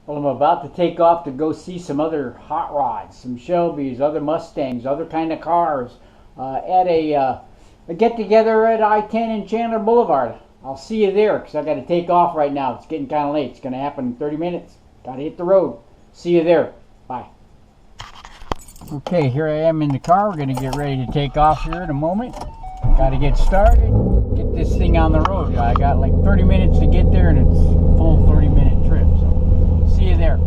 Well, I'm about to take off to go see some other hot rods, some Shelbys, other Mustangs, other kind of cars at a get-together at I-10 and Chandler Boulevard. I'll see you there because I got to take off right now. It's getting kind of late. It's going to happen in 30 minutes. Got to hit the road. See you there. Bye. Okay, here I am in the car. We're going to get ready to take off here in a moment. Got to get started, get this thing on the road. I got like 30 minutes to get there and it's a full 30-minute trip. So see you there.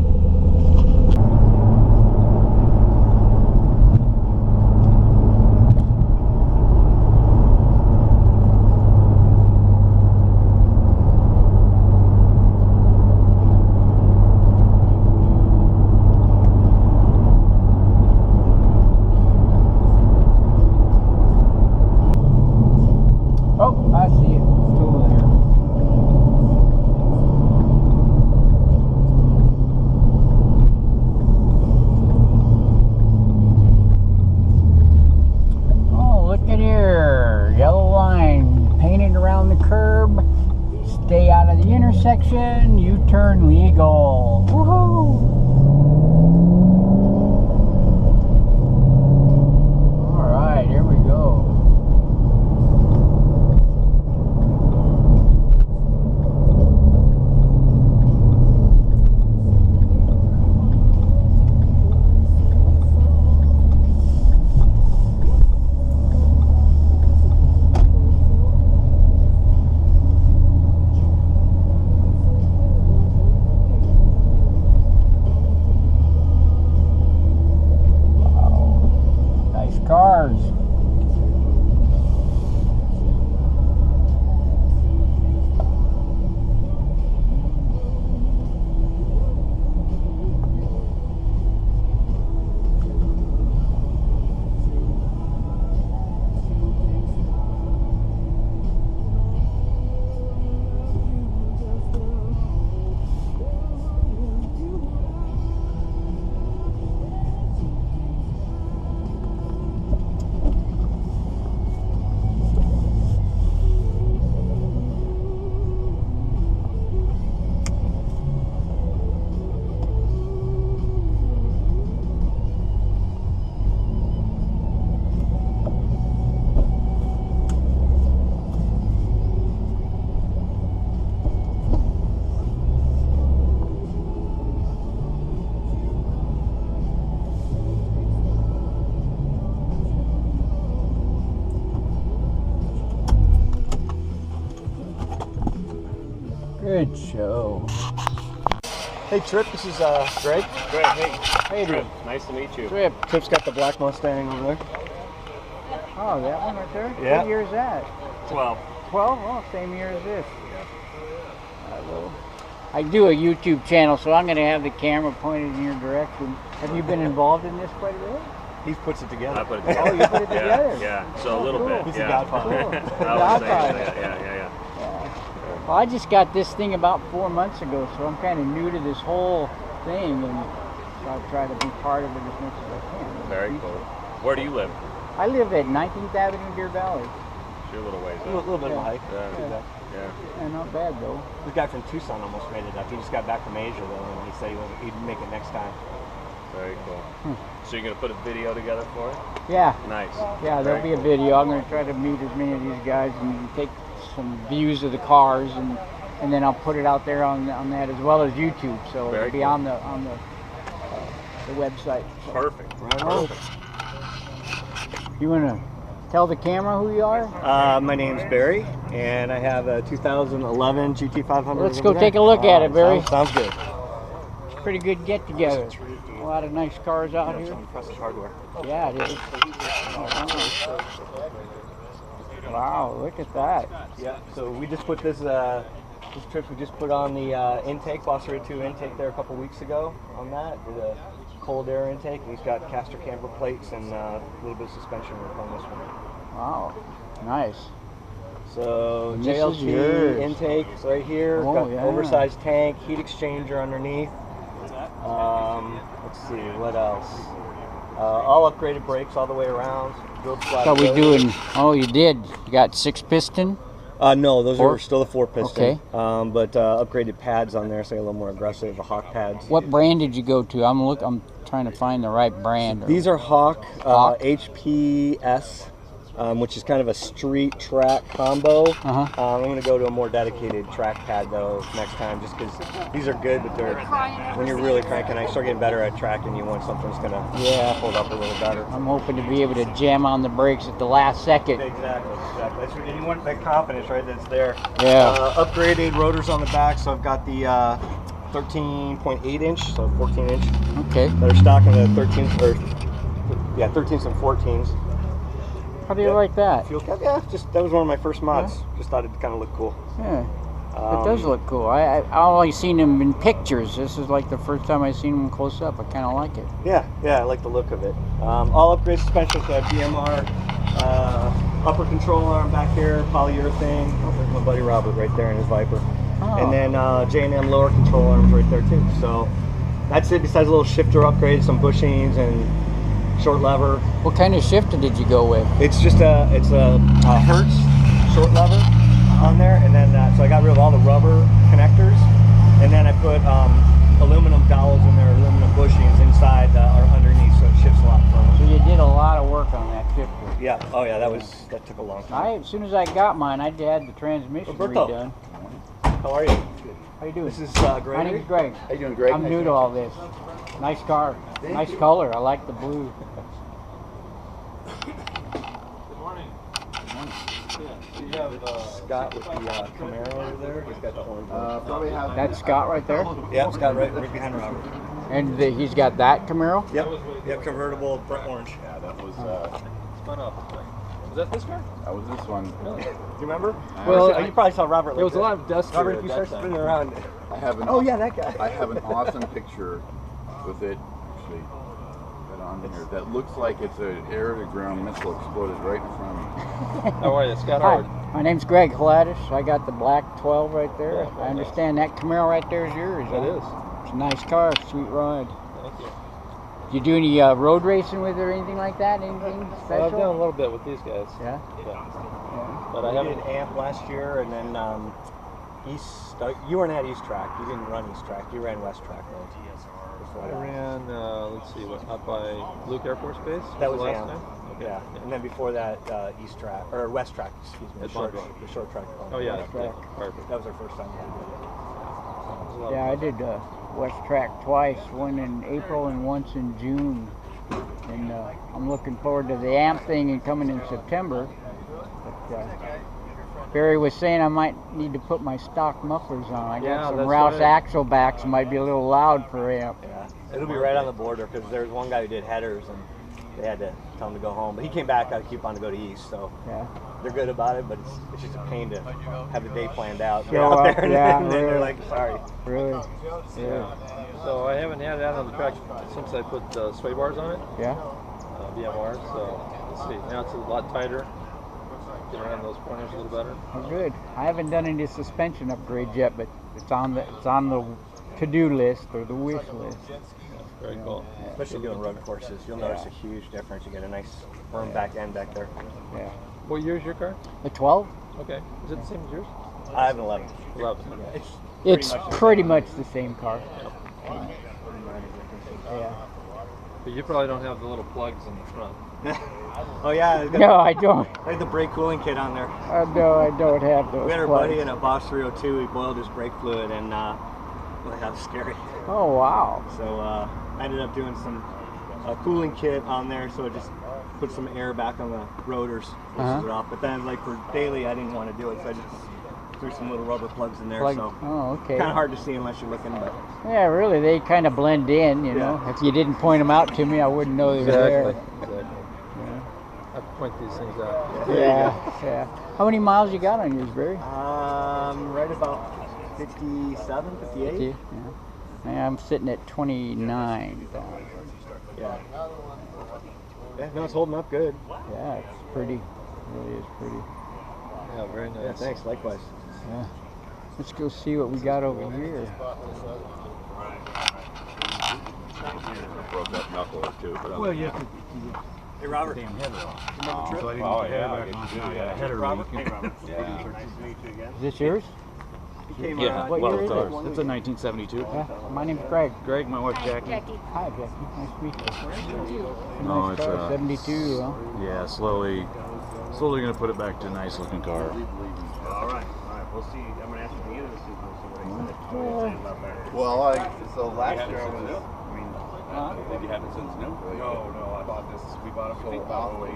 Oh, I see it. It's over there. Oh, look at here. Yellow line painted around the curb. Stay out of the intersection. U-turn legal. Woohoo! All right, here we go. Cars. Good show. Hey Trip, this is Greg. Greg, hey. Hey, Trip, nice to meet you. Trip. Trip's got the black Mustang over there. Oh, that one right there? Yeah. What year is that? 12. 12? Oh, same year as this. I do a YouTube channel, so I'm going to have the camera pointed in your direction. Have you been involved in this quite a bit? He puts it together. I put it together. Oh, you put it together? Yeah, so a little cool. bit. He's yeah. a godfather. Cool. I would say Godfather. that, yeah. Well, I just got this thing about 4 months ago, so I'm kind of new to this whole thing, and so I try to be part of it as much as I can. Very cool. Where do you live? I live at 19th Avenue, Deer Valley. You're a little ways A up. little bit of a hike. Yeah. Yeah, not bad though. This guy from Tucson almost made it up. He just got back from Asia though, and he said he'd make it next time. Very cool. So you're going to put a video together for it? Yeah. Nice. Yeah, there'll be a video. I'm going to try to meet as many of these guys and take some views of the cars, and then I'll put it out there on that as well as YouTube. So Very it'll be cool. on the website. So. Perfect. Right on. You want to tell the camera who you are? My name's Barry, and I have a 2011 GT500. Let's go take a look at it, Barry. Sounds good. Pretty good get together. A lot of nice cars out here. Impressive hardware. Yeah, it is. Wow, look at that. Yeah. So we just put this trip. We just put on the intake, Boss Red 2 intake there a couple weeks ago. On that, did a cold air intake. We've got caster camber plates and a little bit of suspension work on this one. Wow, nice. So And this is JLG yours. intakes right here. Oh, got yeah. oversized tank, heat exchanger underneath. Let's see what else. All upgraded brakes all the way around. What we doing? Oh, you did. You got 6 piston. No, those Four? are still the 4-piston. Okay. But upgraded pads on there, so a little more aggressive, the Hawk pads. What brand did you go to? I'm trying to find the right brand. These are Hawk, Hawk? HPS, which is kind of a street track combo. Uh-huh. I'm going to go to a more dedicated track pad though next time, just because these are good, but they're when you're really cranking, I start getting better at tracking. You want something that's going to hold up a little better. I'm hoping to be able to jam on the brakes at the last second. Exactly. That's what, and you want that confidence, right? That's there. Yeah. Upgraded rotors on the back, so I've got the 13.8 inch, so 14 inch. Okay. That are stock in the 13s or 13s and 14s. How do you like that? Fuel cap, yeah. Just that was one of my first mods. Just thought it'd kind of look cool. Yeah. It does look cool. I only seen them in pictures. This is like the first time I seen them close up. I kind of like it. Yeah, I like the look of it. All upgrade suspension, so I have DMR, upper control arm back here, polyurethane. Oh, there's my buddy Robert right there in his Viper. Oh. And then J&M lower control arms right there too. So that's it. Besides a little shifter upgrade, some bushings and short lever. What kind of shifter did you go with? It's just a Hertz short lever on there, and then so I got rid of all the rubber connectors, and then I put aluminum dowels in there, aluminum bushings inside or underneath, so it shifts a lot firmer. So you did a lot of work on that shifter. Yeah. Oh yeah, that took a long time. As soon as I got mine, I had the transmission Roberto. redone. How are you? How you doing? This is My Greg. name's Greg. How you doing, Greg? I'm new to all this. Nice car. Nice color. I like the blue. You have Scott with the Camaro over there. He's got the orange one. Probably have. That's Scott right there. Yeah, Scott right behind Robert. And he's got that Camaro? Yep, convertible, bright orange. Yeah, that was. Was that this car? That was this one. Do you remember? Well, You probably saw Robert. There was a lot of dust here Robert, at if you that start time. spinning around. I have an. Oh yeah, that guy. I have an awesome picture with it. Actually, right on here. That looks like it's an air-to-ground missile exploded right in front of me. How are you? Scott Hi, Howard. my name's Greg Hladish. I got the black 12 right there. I understand that Camaro right there is yours. That huh? is. It's a nice car, sweet ride. Thank you. You do any road racing with it or anything like that? Anything Well, I've done a special? little bit with these guys. Yeah. But I I haven't. did AMP last year, and then East. You weren't at East Track. You didn't run East Track. You ran West Track, though. I ran, let's see, up by Luke Air Force Base. That was the last AMP. time? Okay. Yeah. And then before that, East Track or West Track. Excuse me. At Monroe. The short track. Oh, yeah. West Track. Perfect. That was our first time we did it. Yeah, I did West Track twice, one in April and once in June. And I'm looking forward to the AMP thing and coming in September. But, Barry was saying I might need to put my stock mufflers on. I got Yeah, some that's Rouse right. axle backs, might be a little loud for AMP. Yeah. It'll be right on the border because there was one guy who did headers and they had to tell him to go home. But he came back out to keep on to go to East, so Yeah. they're good about it. But it's just a pain to have the day planned out. Get Show out up, there and yeah, then they're really. like, sorry. Really? Yeah. So I haven't had it out on the track since I put sway bars on it, Yeah. BMR. So let's see. Now it's a lot tighter. Get around those corners a little better. Oh, good. I haven't done any suspension upgrades yet, but it's on the to-do list or the wish list. Very cool. Especially doing road courses, you'll notice a huge difference. You get a nice firm back end back there. Yeah. What year is your car? The 12? Okay. Is it the same as yours? I have an 11. 11. It's It's pretty much the same car. Yeah. But you probably don't have the little plugs in the front. Oh yeah, it's got No, I don't. like the brake cooling kit on there. No, I don't have those. We had our plugs. buddy in a Boss 302. He boiled his brake fluid, and well, that was scary. Oh wow. So I ended up doing some cooling kit on there, so it just put some air back on the rotors, forces it off. But then, like for daily, I didn't want to do it, so I just threw some little rubber plugs in there. So Oh, okay. kind of hard to see unless you're looking, but Yeah, really, they kind of blend in, you know. If you didn't point them out to me, I wouldn't know they were there. Exactly. I have to point these things out. Yeah, yeah. How many miles you got on yours, Barry? right about 57, 58. Yeah. Yeah, I'm sitting at 29. Yeah. Yeah, no, it's holding up good. Yeah, it's pretty. It really is pretty. Yeah, very nice. Yeah, thanks. Likewise. Yeah. Let's go see what we got over here. Broke that knuckle or two, but Well, you have to Hey, Robert. damn header off. Remember the trip? So I didn't get the header back on. Now I got a header Robert. leak. Hey, Robert. Yeah. Nice to meet you again. Is this yours? He came Yeah, What well, year it's is it? ours. It's a 1972. Yeah, my name's Greg. Greg, my wife Hi, Jackie. Jackie. Hi, Jackie. Nice to meet you. No, Nice it's car, 72. Huh? Yeah, slowly gonna put it back to a nice looking car. All right. We'll see. I'm going to ask you at the end of the season. We'll see what he's saying about that. Well, so last year I was. Did you have it since new? No, I bought this. We bought it for about 08.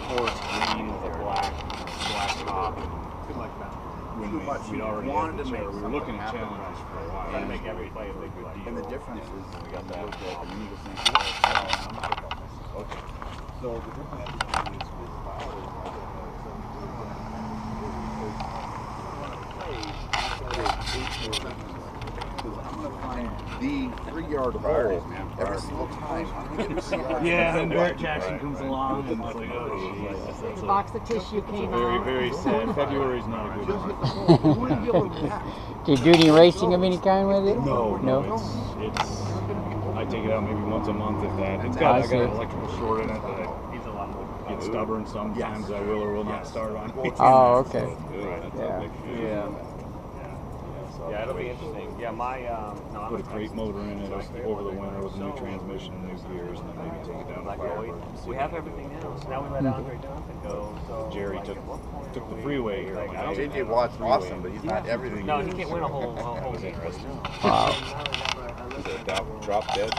Forest green with a black top. Too much now. We'd already wanted had to the make we were something looking at happen. challenges for a while. Trying to make every play a big play. And the difference is We got that. and you just think, Okay. so the difference between this style is because I'm gonna find the 3-yard hole every single time. I'm gonna get to Yeah, and then Bert Jackson comes along and it's like, oh jeez. That's The box of tissue came very, out. very sad. February's not a good month. Do you do any racing of any kind with it? No, it's I take it out maybe once a month if that. I got an electrical short in it that He's a lot more. I get stubborn sometimes. I will or will not start on. Oh, okay. Yeah. Yeah. Yeah, it'll be interesting. Yeah, my no, Put a crate motor in it over the winter with a new transmission and new gears, and then maybe take it down to like Firebird. always, and see we what have happens. everything now. So now we let Andre Johnson go. So Jerry like, took at what point the do we- freeway here. like, Like, I don't- JJ Watt's awesome, but he's not everything. No, he he is. can't win a whole That was game. interesting. Wow. Drop dead.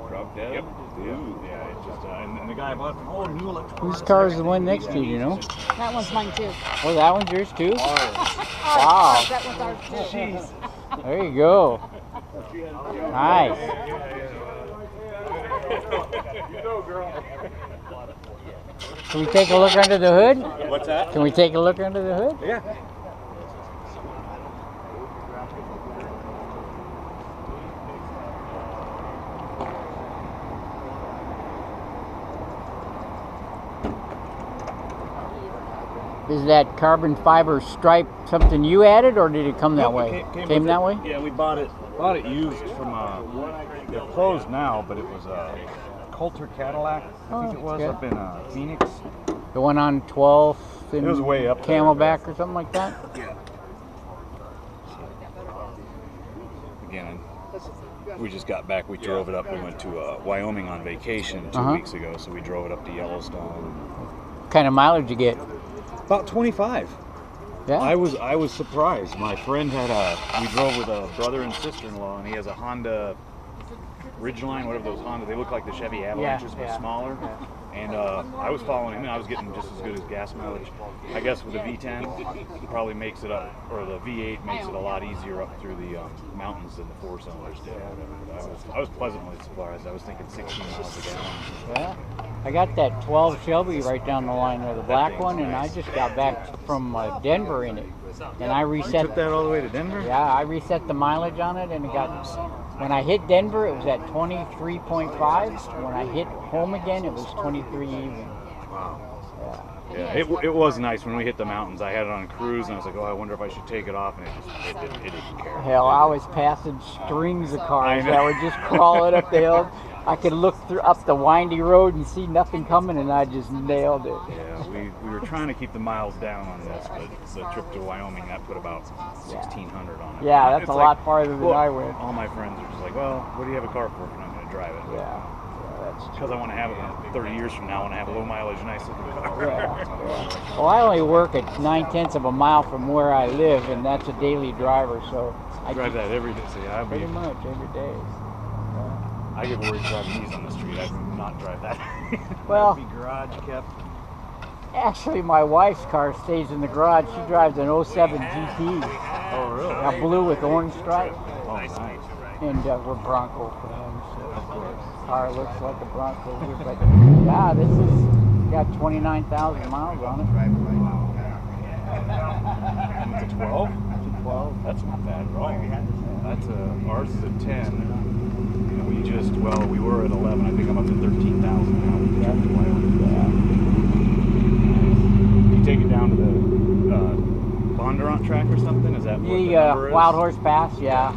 Drop dead. Yep. Yeah. It just and the guy bought new electrical. Whose car is the one next to you, you know? That one's mine too. Oh, that one's yours too? Wow. That one's ours too. There you go. Nice. Can we take a look under the hood? What's that? Can we take a look under the hood? Yeah. Is Is that carbon fiber stripe something you added, or did it come that way? Came that way? Yeah, we bought it used from they're closed now, but it was a Coulter Cadillac, I think it was, okay. up in Phoenix. The one on 12th and It was way up there, Camelback or something like that? Yeah. Again, we just got back. We drove it up. We went to Wyoming on vacation 2 weeks ago, so we drove it up to Yellowstone. What kind of mileage you get? About 25. Yeah. I was surprised. My friend had we drove with a brother and sister-in-law, and he has a Honda Ridgeline, whatever those Honda. They look like the Chevy Avalanches, but smaller. And I was following him, and I was getting just as good as gas mileage. I guess with the V10, it probably makes it up, or the V8 makes it a lot easier up through the mountains than the 4-cylinders did. But I was pleasantly surprised. I was thinking 16 miles a gallon. Yeah. I got that 12 Shelby right down the line there, the black one, and I just got back from Denver in it. And I You reset. took that all the way to Denver? Yeah, I reset the mileage on it, and it got. When I hit Denver, it was at 23.5. When I hit home again, it was 23 even. Wow. Yeah, it was nice when we hit the mountains. I had it on cruise, and I was like, oh, I wonder if I should take it off, and it didn't care. Hell, I was passing strings of cars that were just crawling up the hill. I could look up the windy road and see nothing coming, and I just nailed it. Yeah, we were trying to keep the miles down on this, but the trip to Wyoming, that put about 1,600 on it. Yeah, that's It's a like, lot farther than I went. All my friends are just like, well, what do you have a car for if you're not going to drive it? Yeah, that's true. Because I want to have it 30 years from now, I want to have a low mileage, nice looking car. Yeah. Well, I only work at 9/10 of a mile from where I live, and that's a daily driver, so I drive that every day. So yeah, pretty much every day. I get worried driving these on the street. I would not drive that. Well, That'd be garage kept. Actually, my wife's car stays in the garage. She drives an 07 GT, Oh, really? a blue with orange stripe, Oh, nice. and we're Bronco fans. So car looks like a Bronco, but yeah, this is got 29,000 miles on it. And it's a 12? It's a 12. That's not bad at all. That's ours is a 10. And we were at 11. I think I'm up to 13,000 now. We checked the Wyoming. You take it down to the Bondurant track or something? Is that what the The number is? Wild Horse Pass, yeah.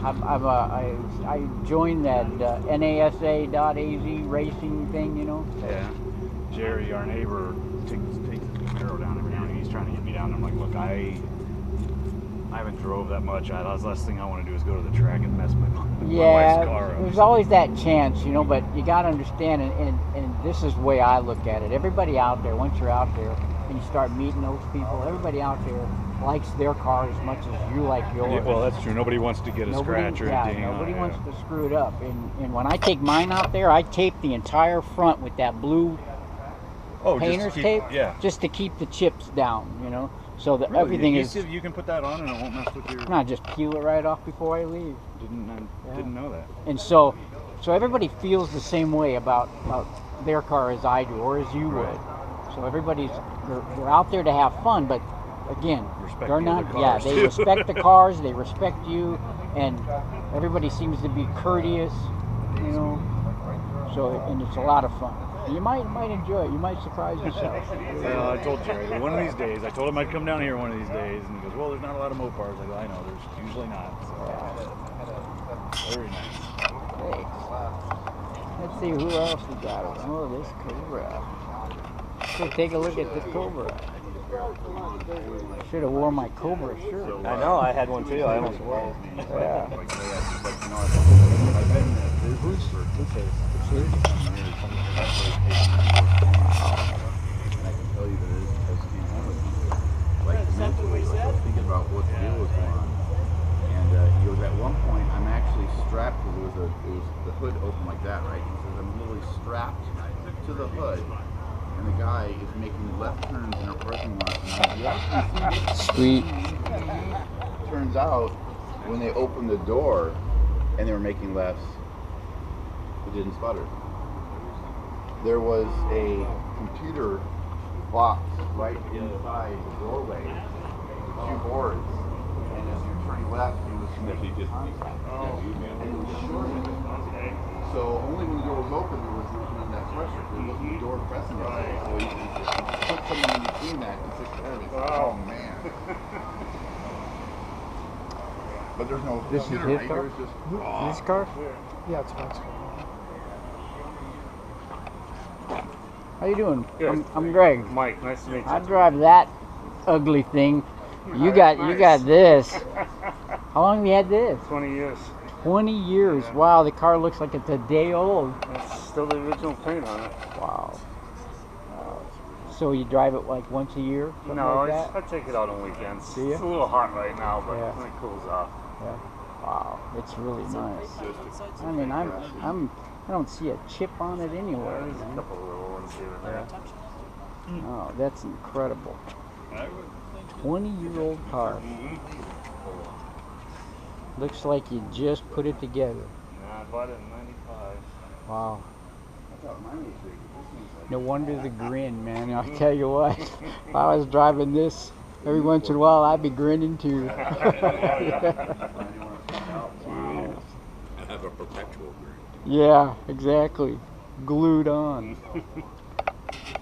I joined that NASA.az racing thing, you know. Yeah. Jerry, our neighbor, takes the Camaro down every now and then. He's trying to get me down. I'm like, look, I haven't drove that much. The last thing I want to do is go to the track and mess my wife's car up. There's always that chance, you know, but you got to understand, and this is the way I look at it. Everybody out there, once you're out there and you start meeting those people, everybody out there likes their car as much as you like yours. Yeah, well, that's true. Nobody wants to get a scratch or a ding on it. Nobody wants to screw it up. And when I take mine out there, I tape the entire front with that blue painter's tape, just to keep the chips down, you know. So that really? everything is. You can put that on and it won't mess with your. Not just peel it right off before I leave. Didn't know that. And so everybody feels the same way about their car as I do, or as you would. So they're out there to have fun, but again, they're not. Yeah, they respect the cars, they respect you, and everybody seems to be courteous, you know. So and it's a lot of fun. You might enjoy it. You might surprise yourself. Well, I told Jerry that one of these days, I told him I'd come down here one of these days, and he goes, well, there's not a lot of Mopars. I go, I know, there's usually not. So, very nice. Thanks. Let's see who else we got. Oh, this Cobra. Should take a look at the Cobra. Should have worn my Cobra shirt. I know, I had one too. I almost wore it. Yeah. And I can tell you that as came home with me, like mentally, like I was thinking about what the deal was going on. And he goes, at one point, I'm actually strapped, because it was the hood open like that, right? He says, I'm literally strapped to the hood, and the guy is making left turns in our parking lot. And I'm Sweet. Turns out, when they opened the door and they were making lefts, it didn't sputter. There was a computer box right inside the doorway, two boards, and as you're turning left, it was completely just and it was shorted. So only when the door was open there was that pressure. There wasn't the door pressing it. So you put someone in between that and took care of it. Oh man. But there's no This is computer, his right? car? There's just This car? Yeah, it's Mike's car. How you doing? Good. I'm Greg. Mike, nice to meet you. I drive that ugly thing. You got this. How long have you had this? 20 years. 20 years. Yeah. Wow, the car looks like it's a day old. It's still the original paint on it. Wow. So you drive it like once a year? Something No, like that? I take it out on weekends. Do you? It's a little hot right now, but Yeah. when it cools off. Yeah. Wow, it's really nice. I mean, I don't see a chip on it anywhere. There's a couple of little ones here and there. Oh, that's incredible. 20-year-old car. Looks like you just put it together. Yeah, I bought it in 95. Wow. No wonder the grin, man. I'll tell you what. If I was driving this, every once in a while I'd be grinning too. I have a perpetual grin. Yeah, exactly. Glued on.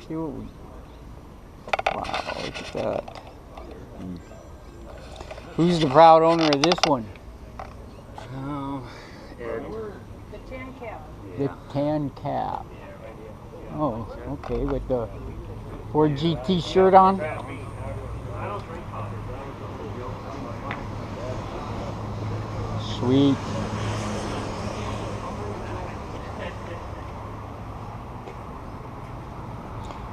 See what we... Wow, look at that. Who's the proud owner of this one? Oh, Ed. The tan cap. The tan cap. Oh, okay, with the Ford GT shirt on. Sweet.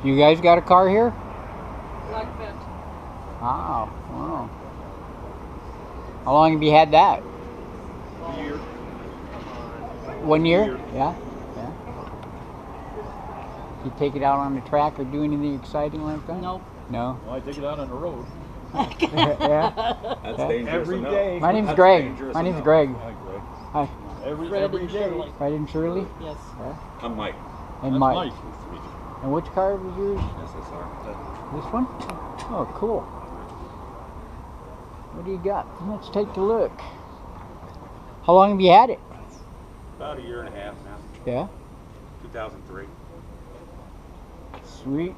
You guys got a car here? Black vent. Wow, wow. How long have you had that? 1 year? Yeah, yeah. You take it out on the track or do anything exciting like that? Nope. No? Well, I take it out on the road. Yeah. That's Yeah. dangerous Every enough. day. My name's That's Greg. dangerous My name's enough. Greg. Hi, Greg. Hi. Every Shirley. day. Right in Shirley? Yes. Yeah. I'm Mike. And That's Mike. Mike. And which car was yours? SSR. This one? Oh, cool. What do you got? Let's take a look. How long have you had it? About a year and a half now. Yeah. 2003. Sweet.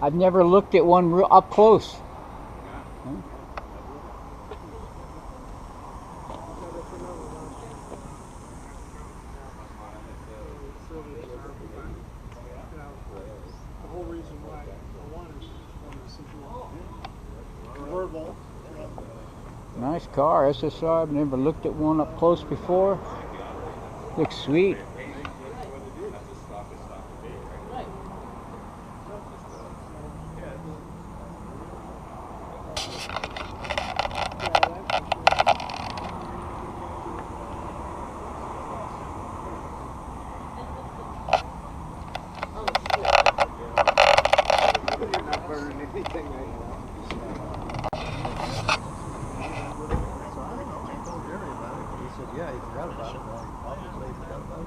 I've never looked at one real up close. The whole reason why I wanted this convertible. Nice car, SSR. I've never looked at one up close before. Looks sweet. Yeah, he forgot about it. Obviously, he forgot about it.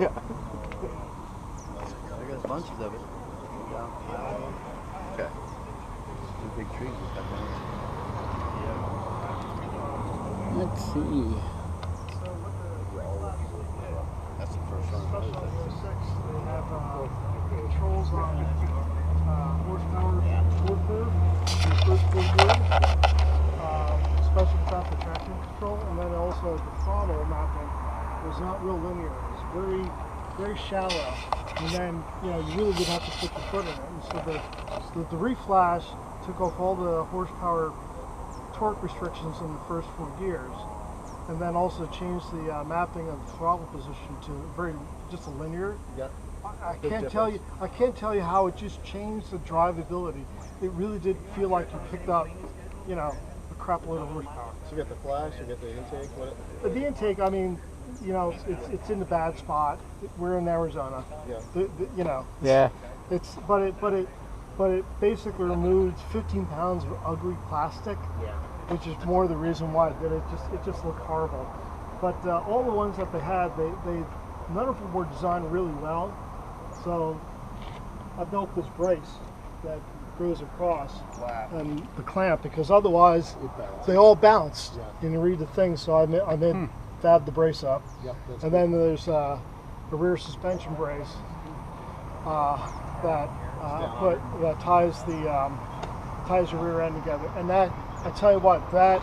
Yeah. I got bunches of it. Okay. Two big trees we cut down. Let's see. That's the first one. Especially on the 06, they have controls on horsepower torque curve in the first 4 gears, especially without the traction control, and then also the throttle mapping was not real linear. It was very, very shallow, and then you really would have to put your foot in it. And so the reflash took off all the horsepower torque restrictions in the first 4 gears, and then also changed the mapping of the throttle position to just a linear. Yeah. I can't tell you how it just changed the drivability. It really did feel like you picked up, a crap load of horsepower. So you got the flash, you got the intake. What? The intake, I mean, it's in the bad spot. We're in Arizona. Yeah. Yeah. But it basically removes 15 pounds of ugly plastic. Yeah. Which is more the reason why that it just looked horrible. But all the ones that they had, none of them were designed really well. So I built this brace that goes across and the clamp, because otherwise they all bounce. Yeah. And you read the thing. So I made fab the brace up. Yep, and then there's a rear suspension brace that that ties your rear end together, and that. I tell you what, that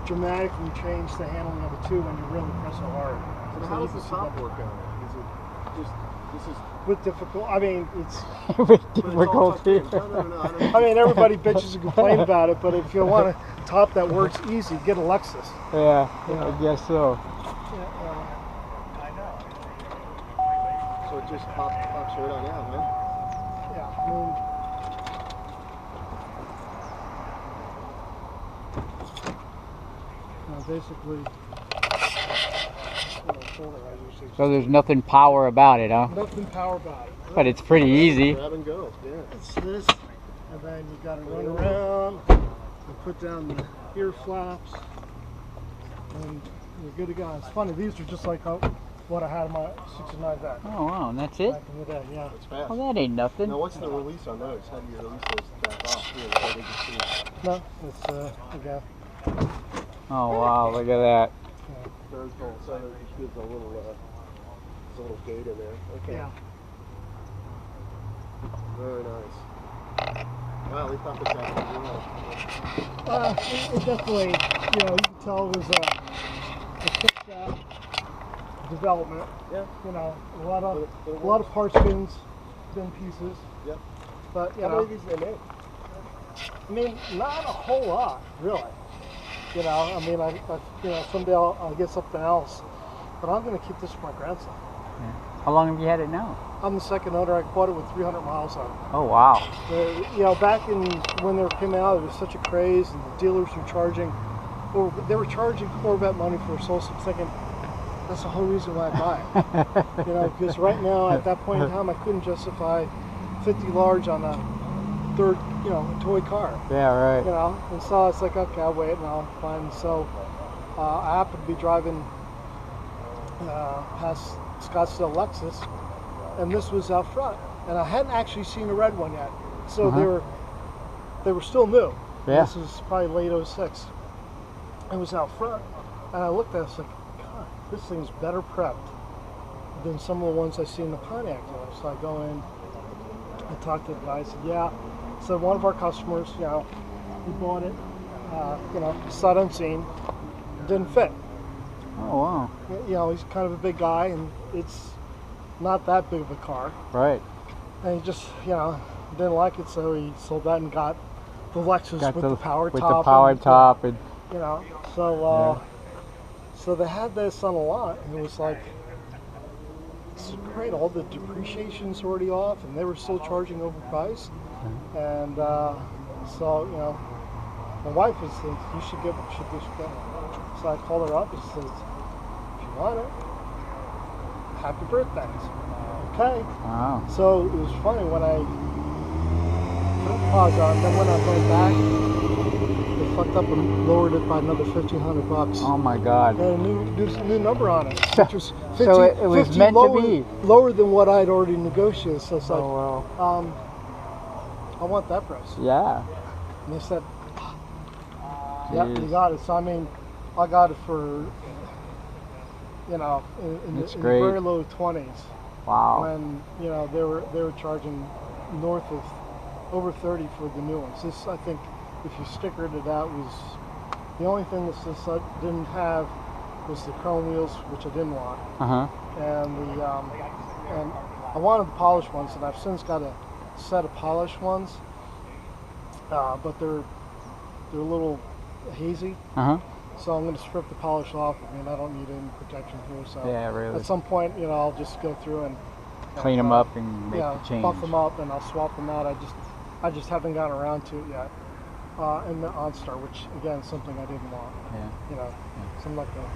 dramatically changed the handling of it too when you really press it hard. So how does the top work on it? Is it just, this is... With difficult, I mean, it's... With difficulty. No. I mean, everybody bitches and complain about it, but if you want a top that works easy, get a Lexus. Yeah, I guess so. So it just pops right on out, huh? Yeah, I mean... Basically, So there's nothing power about it, huh? nothing power about it. But it's pretty easy. Grab and go, yeah. It's this, and then you got to run around and put down the ear flaps, and you're good to go. It's funny, these are just like what I had in my 69 back. Oh wow, and that's it? Back in the day, yeah. It's fast. Well, that ain't nothing. Now what's the release on those? How do you release those back off here so they can see? No, it's again. Oh wow, look at that. Very cool. So it just gives a little gate in there. Okay. Yeah. Very nice. Wow, they thought this out pretty well. It definitely, you can tell it was a quick development. Yeah. A lot of parts bins, bin pieces. Yep. But How many of these they make? I mean, not a whole lot, really. I mean, someday I'll get something else, but I'm going to keep this for my grandson. Yeah. How long have you had it now? I'm the second owner. I bought it with 300 miles on it. Oh wow. Back when they came out, it was such a craze, and the dealers were charging, or they were charging Corvette money for a Soul 6. Thinking that's the whole reason why I buy it. Because right now at that point in time, I couldn't justify 50 large on a third, toy car. Yeah, right. And so it's like, okay, I'll wait and I'll find. So I happened to be driving past Scottsdale Lexus, and this was out front, and I hadn't actually seen a red one yet. So they were still new. Yeah. This was probably late '06. It was out front, and I looked at it, I was like, God, this thing's better prepped than some of the ones I see in the Pontiac dealer. So I go in, I talked to the guy, I said, yeah. So one of our customers, he bought it, sight unseen, didn't fit. Oh you know, he's kind of a big guy, and it's not that big of a car. Right. And he just, you know, didn't like it, so he sold that and got the Lexus Got with the power with top. the power top and You know, so so they had this on a lot, and it was like, it's great. All the depreciation's already off, and they were still charging overpriced. And so, you know, my wife was like, you should get one. So I called her up and said, if you want it, happy birthday. I said, okay. wow. So it was funny when I put the pause on, then when I went back, they fucked up and lowered it by another $1,500. Oh my God. And a new number on it, which was 50, So it was 50 meant lower, to be. lower than what I'd already negotiated. So it's like, Oh well. I want that price. Yeah. And they said, yep, Jeez. you got it. So I mean, I got it for, you know, in the great. very low 20s. Wow. When, you know, they were charging north of over 30 for the new ones. This, I think, if you stickered it out, was the only thing that this didn't have was the chrome wheels, which I didn't want, and the and I wanted the polished ones, and I've since got a set of polished ones, but they're a little hazy. So I'm going to strip the polish off. I mean, I don't need any protection here. So Yeah, really. at some point, you know, I'll just go through and Clean them up and make the change. buff them up, and I'll swap them out. I just haven't gotten around to it yet. And the OnStar, which again, is something I didn't want. Yeah. You know, something like that.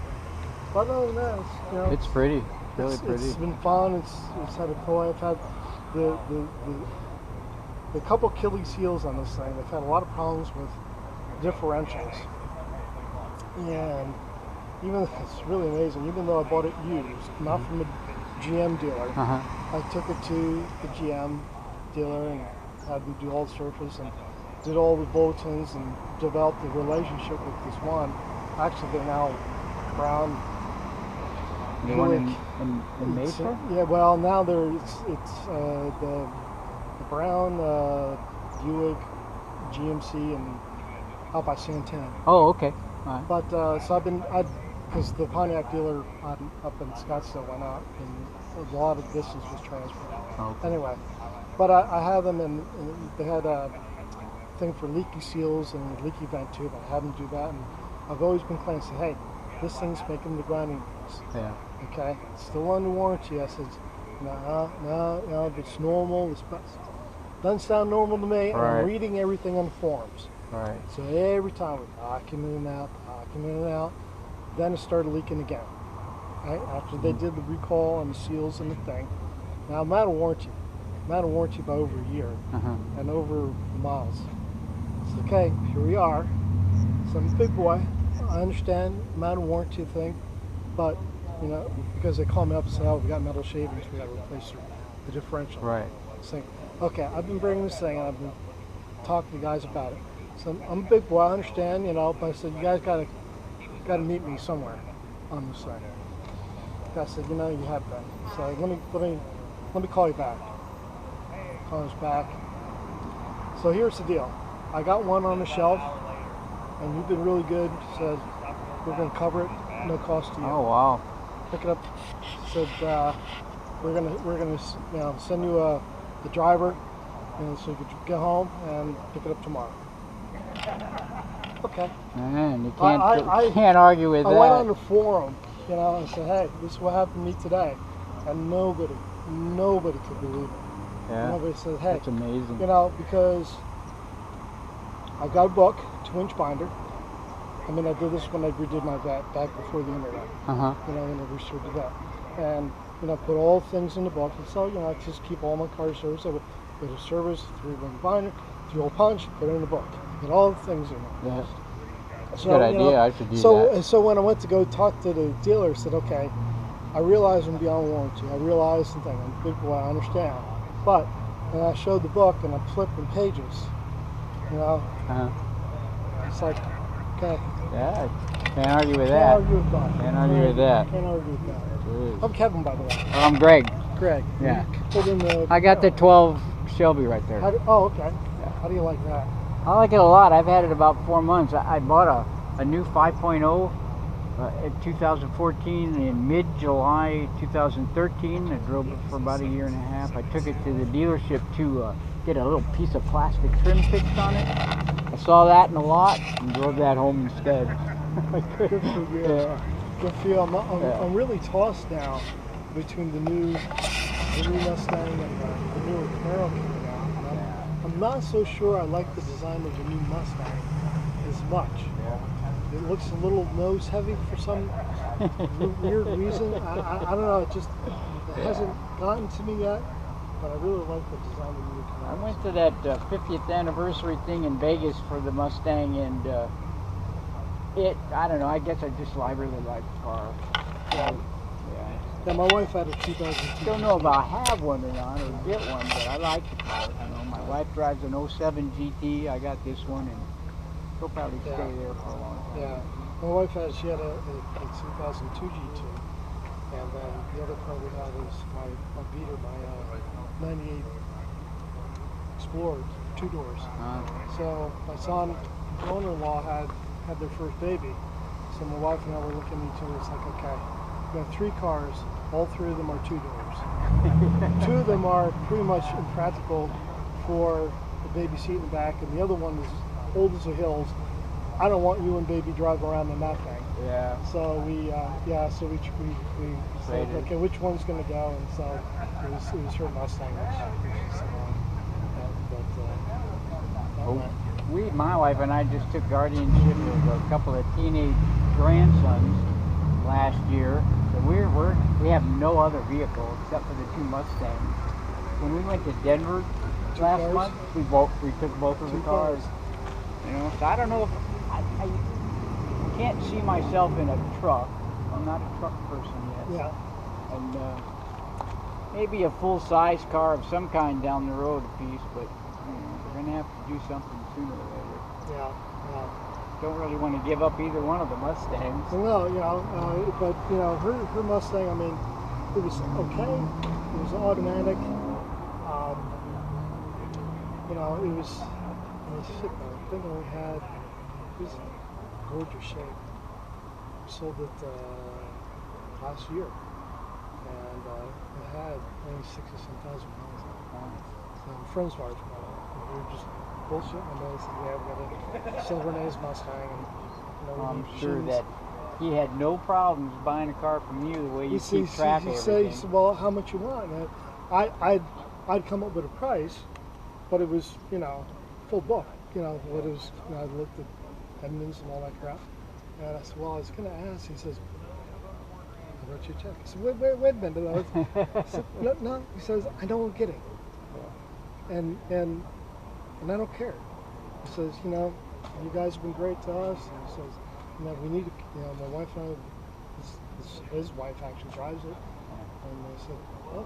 But other than that, it's, you know, It's pretty. Really pretty. It's been fun. It's had a toy. I've had the couple Achilles heels on this thing. They've had a lot of problems with differentials. And even it's really amazing. Even though I bought it used, not from a GM dealer, I took it to the GM dealer and had them do all the surface and did all the bulletins and developed a relationship with this one. Actually, they're now brown. The one Buick. in Mesa? Yeah, well, now it's the brown Buick, GMC, and out by Santana. Oh, okay. All right. But so because the Pontiac dealer up in Scottsdale went out, and a lot of distance was transferred. Okay. Anyway, but I have them, and they had a thing for leaky seals and leaky vent tube. I had them do that, and I've always been claiming, say, hey, this thing's making the grinding noise. Yeah. Okay, it's still under warranty. I said, no, it's normal. It doesn't sound normal to me. And Right. I'm reading everything on the forums. Right. So every time we vacuum in and out, then it started leaking again. Right? After they did the recall on the seals and the thing. Now I'm out of warranty. I'm out of warranty by over a year and over miles. It's okay, here we are. So I'm a big boy. I understand I'm out of warranty thing, but you know, because they call me up and say, oh, we got metal shavings, we got to replace the differential. Right. So, okay, I've been bringing this thing and I've been talking to guys about it. So I'm a big boy, I understand, you know, but I said, you guys gotta meet me somewhere on this thing. I said, you know, you have been. So let me call you back. Call us back. So here's the deal. I got one on the shelf, and you've been really good. Said we're gonna cover it, no cost to you. Oh wow. Pick it up. Said we're gonna you know, send you the driver, and so you could get home and pick it up tomorrow. Okay. Man, you I can't argue with I that. went on the forum, you know, and said, hey, this is what happened to me today, and nobody could believe it. Yeah. Nobody said, hey, That's amazing. you know, because I got a book, 2-inch binder. I mean, I did this when I redid my vet back before the internet. You know, when I restored the vet, and you know, put all things in the book. And so, you know, I just keep all my cars serviced. I would go to service, 3-ring binder, 3-hole punch, put it in the book. Get all the things in there. Yeah. That's So, a good you idea. know, I should do that. So when I went to go talk to the dealer, I said, okay, I realize I'm beyond warranty. I realize the thing. I'm a big boy. I understand. But and I showed the book and I'm flipping pages. You know, it's like, okay. Yeah, can't argue with Can't that. argue with that. Can't argue with that. Can't argue with that. Jeez. I'm Kevin, by the way. I'm Greg. Greg. Yeah. You put in the. I got the 12 Shelby right there. Oh, okay. How do you like that? I like it a lot. I've had it about 4 months. I bought a new 5.0 in 2014, in mid-July 2013, I drove it for about a year and a half. I took it to the dealership to get a little piece of plastic trim fixed on it. I saw that in the lot and drove that home instead. Good for you. Yeah. Good for you. I'm really tossed now between the new Mustang and the newer Camaro coming out. And I'm not so sure I like the design of the new Mustang as much. It looks a little nose heavy for some weird reason. I don't know. It hasn't gotten to me yet, but I really like the design of the new Camaro. I went to that 50th anniversary thing in Vegas for the Mustang, and I don't know, I guess I just really like the car. Yeah, my wife had a 2002. Don't know if I'll have one or not, or get one, but I like the car. You know, my wife drives an 07 GT. I got this one, and she'll probably stay there for a long time. Yeah, my wife had a 2002 G2, and then the other car we had is my beater, my 98 Explorer, 2 doors. So my daughter-in-law had their first baby, so my wife and I were looking at each other. It's like, okay, we have 3 cars, all 3 of them are 2 doors. 2 of them are pretty much impractical for the baby seat in the back, and the other one is old as the hills. I don't want you and baby driving around in that thing. Yeah. So we said, okay, which one's going to go? And so it was her Mustang. My wife and I just took guardianship of a couple of teenage grandsons last year. So we have no other vehicle except for the 2 Mustangs. When we went to Denver last month, we took both of the cars. You know, so I don't know if I can't see myself in a truck. I'm not a truck person yet. Yeah. And maybe a full-size car of some kind down the road a piece, but we're going to have to do something sooner or later. Yeah. Don't really want to give up either one of the Mustangs. Well, no, but her Mustang. I mean, it was okay. It was automatic. It was. I think we had. It was in gorgeous shape. We sold it last year, and it had only 60,000 miles on it. Friends of ours bought it. We were just bullshitting, and they said, "Yeah, we got a Silvernaise Mustang." And, I'm sure that he had no problems buying a car from you the way you keep track of everything. He said, "Well, how much you want?" And I'd come up with a price, but it was full book. What it was. I looked at pendants and all that crap, and I said, "Well, I was going to ask." He says, "I wrote you a check." I said, "Wait a minute." I said, "No." He says, "I know we're getting, and I don't care." He says, "You guys have been great to us." And he says, "We need to." My wife and I, his wife actually drives it, and I said, "Well,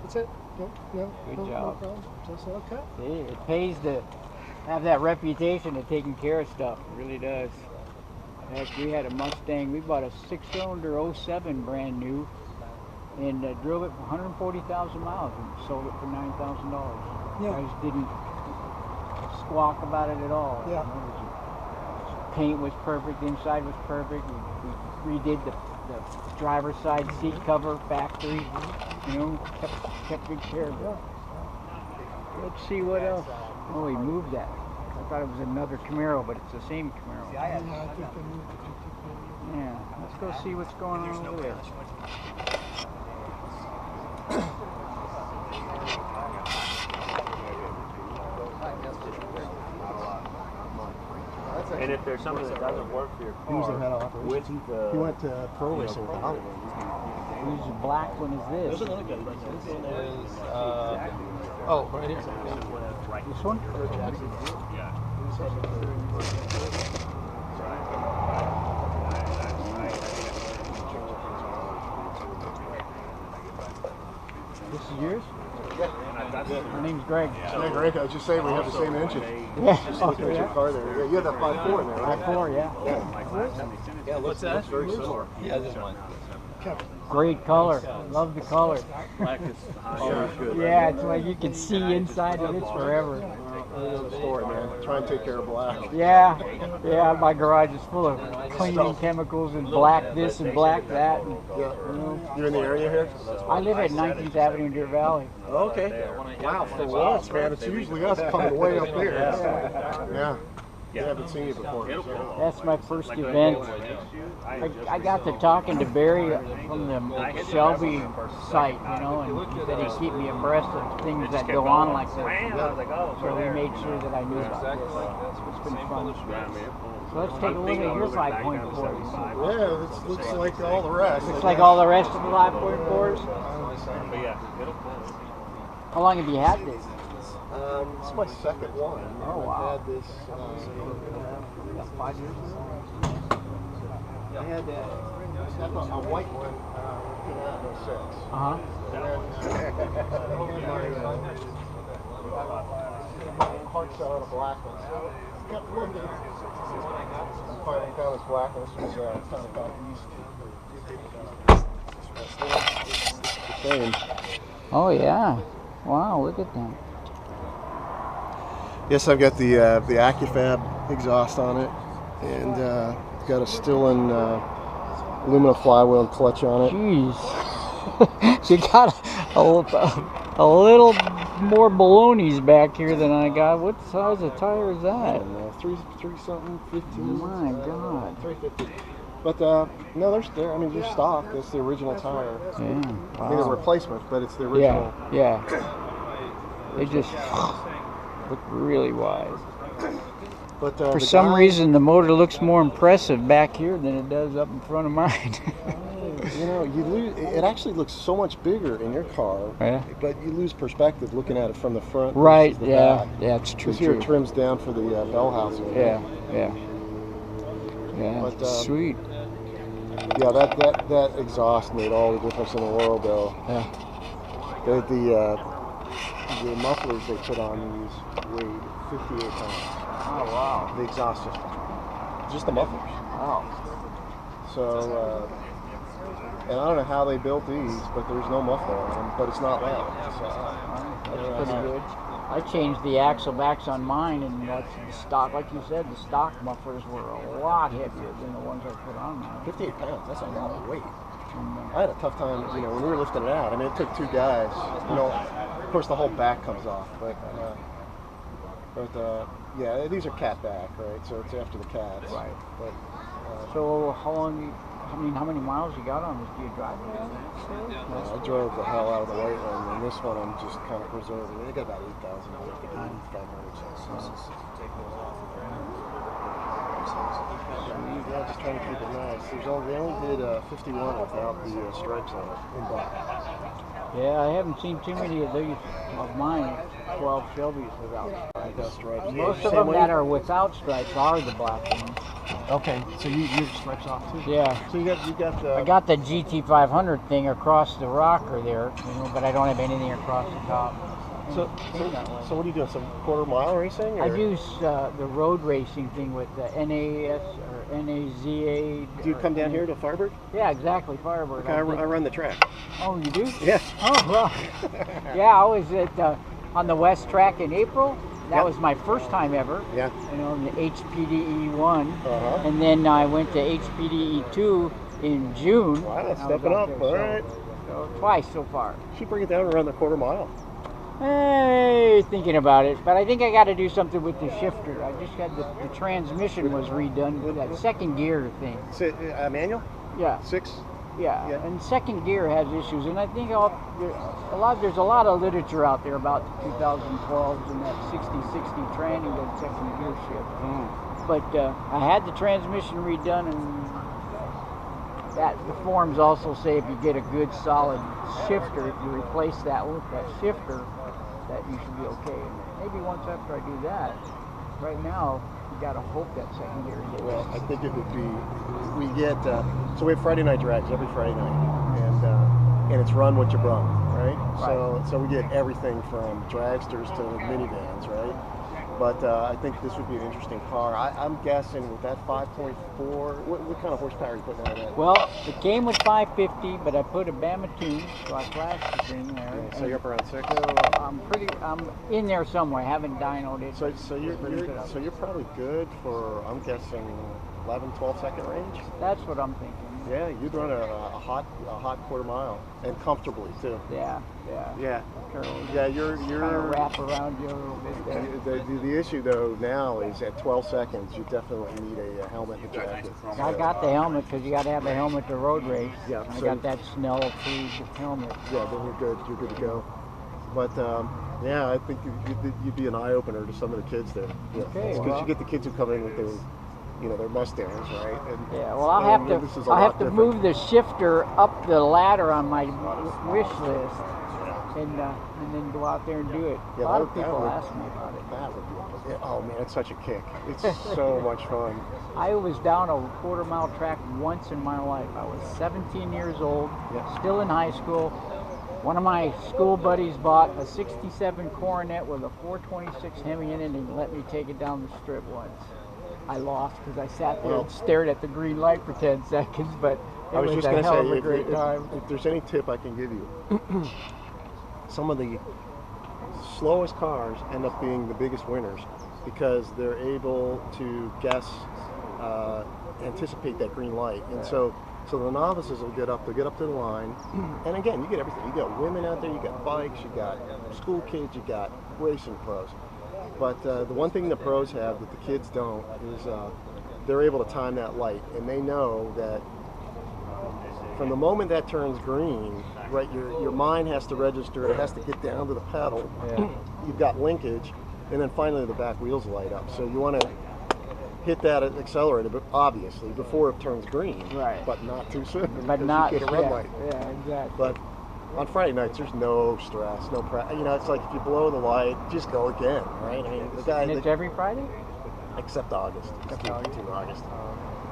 that's it." Good job. No problem. So I said, "Okay." See, it pays to have that reputation of taking care of stuff. It really does. Heck, we had a Mustang. We bought a 6-cylinder 07 brand new, and drove it for 140,000 miles and sold it for $9,000. Yeah. I just didn't squawk about it at all. Yeah. Paint was perfect. Inside was perfect. We redid the driver's side seat cover factory. Kept good care of it. Let's see what else. Oh, he moved that. I thought it was another Camaro, but it's the same Camaro. I think they moved it. Yeah, let's go see what's going on over there. And if there's something that doesn't work for your car, He went to pro racing for Hollywood. Whose black one is this? There's another guy like this. This one is, right here. This one? This is yours? My name's Greg. Yeah, Greg, I was just saying we have the same engine. Yeah. Just looking at your car there. Yeah, you had that 5.4 in there, right? 5.4, yeah. Yeah, What's that? very similar. Yeah, this one. Great color. Love the color. Black is always good. Yeah, it's like you can see inside of it forever. I know the story, man. Try and take care of black. Yeah, yeah. My garage is full of cleaning chemicals and black this and black that. And, Yeah. you know, You in the area here? I live at 19th Avenue in Deer Valley. Okay. Wow, for once, man. It's usually us coming way up there. Yeah. Yeah, I haven't seen you before. So. That's my first event. I got to talking to Barry from the Shelby site, you know, and he said he'd keep me abreast of things that go on like this. So he made sure that I knew about this. It's been fun. So let's take a look at your 5.4s. Yeah, it looks like all the rest. Looks like all the rest of the 5.4s. How long have you had this? This is my second one. Oh, wow. I've had this 5 years. I had a white one in 06. Uh-huh. Hard sell out a black one. Kept looking. Finally found this black one. This was kind of east. Oh, yeah. Wow, look at that. Yes, I've got the AccuFab exhaust on it, and got a Stillen aluminum flywheel and clutch on it. Jeez. You got a little more balloonies back here than I got. What size of tire is that? Three something, 15. My God. 350. But no, they're I mean, they're stock. It's the original tire. Yeah. Wow. I mean, a replacement, but it's the original. Yeah. They just look really wise. But for some reason, the motor looks more impressive back here than it does up in front of mine. You know, it actually looks so much bigger in your car, yeah. But you lose perspective looking at it from the front. Right, the yeah, back. yeah, it's true. Because here it trims down for the bell housing. Yeah. But, sweet. Yeah, that exhaust made all the difference in the world, though. Yeah. The mufflers they put on these weighed 58 pounds. Oh, wow. The exhaust just the mufflers. Wow. So, and I don't know how they built these, but there's no muffler on them, but it's not loud. So, that's pretty good. I changed the axle backs on mine, and that's the stock, like you said, the stock mufflers were a lot heavier than the ones I put on mine. 58 pounds, that's a lot of weight. I had a tough time, you know, when we were lifting it out. I mean, it took two guys. You know, of course, the whole back comes off, but yeah, these are cat back, right? So it's after the cats. Right. But so how many miles you got on this? Do you drive it? I drove the hell out of the white one, and this one I'm just kind of preserving. They got about 8,000, 8,500. Yeah, just trying to keep it nice. They only did 51 without the stripes on it in black. Yeah, I haven't seen too many of these of mine. 12 Shelby's without stripes. Most of them that are without stripes are the black ones. Okay, so you stripes off too. Yeah. So you got the. I got the GT500 thing across the rocker there, you know, but I don't have anything across the top. So what are you doing? Some quarter mile racing? Or? I use the road racing thing with the NAS or NAZA. Do you come down here to Firebird? Yeah, exactly, Firebird. Okay, I run the track. Oh, you do? Yeah. Oh, well. Yeah, I was on the West track in April. That was my first time ever. Yeah. You know, in the HPDE 1. Uh-huh. And then I went to HPDE 2 in June. Wow, stepping up. All right. So twice so far. You should bring it down around the quarter mile. Hey, thinking about it, but I think I got to do something with the shifter. I just got the transmission was redone with that second gear thing. Manual? Yeah. 6? Yeah, and second gear has issues, and I think there's a lot of literature out there about the 2012s and that 60/60 tranny with second gear shift. But I had the transmission redone, and that the forms also say if you get a good solid shifter, if you replace that with that shifter, that you should be okay. And maybe once after I do that, right now you got to hope that second gear hits. Well, I think it would be. We get so we have Friday night drags every Friday night, and it's run what you brung, right? So we get everything from dragsters to minivans, right? But I think this would be an interesting car. I'm guessing with that 5.4, what kind of horsepower are you putting on that? Well, it came with 550, but I put a Bama tune, so I flashed the thing there. Yeah, so you're up around 6. So I'm in there somewhere. I haven't dynoed it. So you're probably good for, I'm guessing, 11, 12 second range. That's what I'm thinking. Yeah, you'd run a hot quarter mile, and comfortably too. Yeah. Yeah, you're kind of wrap around you a little bit there. The issue though now is at 12 seconds you definitely need a helmet and jacket. I got the helmet because you got to have a helmet to road race. Yeah, I so got that Snell approved helmet. Yeah, then you're good to go. But yeah, I think you'd be an eye opener to some of the kids there. Yeah. Okay, Because you get the kids who come in with their Mustangs, right? And, yeah, well, I'll have to move the shifter up the ladder on my wish list, and then go out there and do it. Yeah, a lot of people ask me about it. That would be, oh man, it's such a kick. It's so much fun. I was down a quarter-mile track once in my life. I was 17 years old, still in high school. One of my school buddies bought a 67 Coronet with a 426 Hemi in it and let me take it down the strip once. I lost because I sat there and stared at the green light for 10 seconds, but it was just a hell of a great time. If there's any tip I can give you, some of the slowest cars end up being the biggest winners because they're able to guess, anticipate that green light. And so the novices will get up to the line, and again, you get everything. You got women out there, you got bikes, you got school kids, you got racing pros. But the one thing the pros have that the kids don't is they're able to time that light, and they know that from the moment that turns green, right, your mind has to register, it has to get down to the pedal. Yeah. You've got linkage, and then finally the back wheels light up. So you want to hit that accelerator, but obviously before it turns green, right? But not too soon. But not you get a red light. Yeah, exactly. But on Friday nights, there's no stress, no pressure. You know, it's like if you blow the light, just go again, right? I mean, the guy. And it's every Friday? Except August. Except August.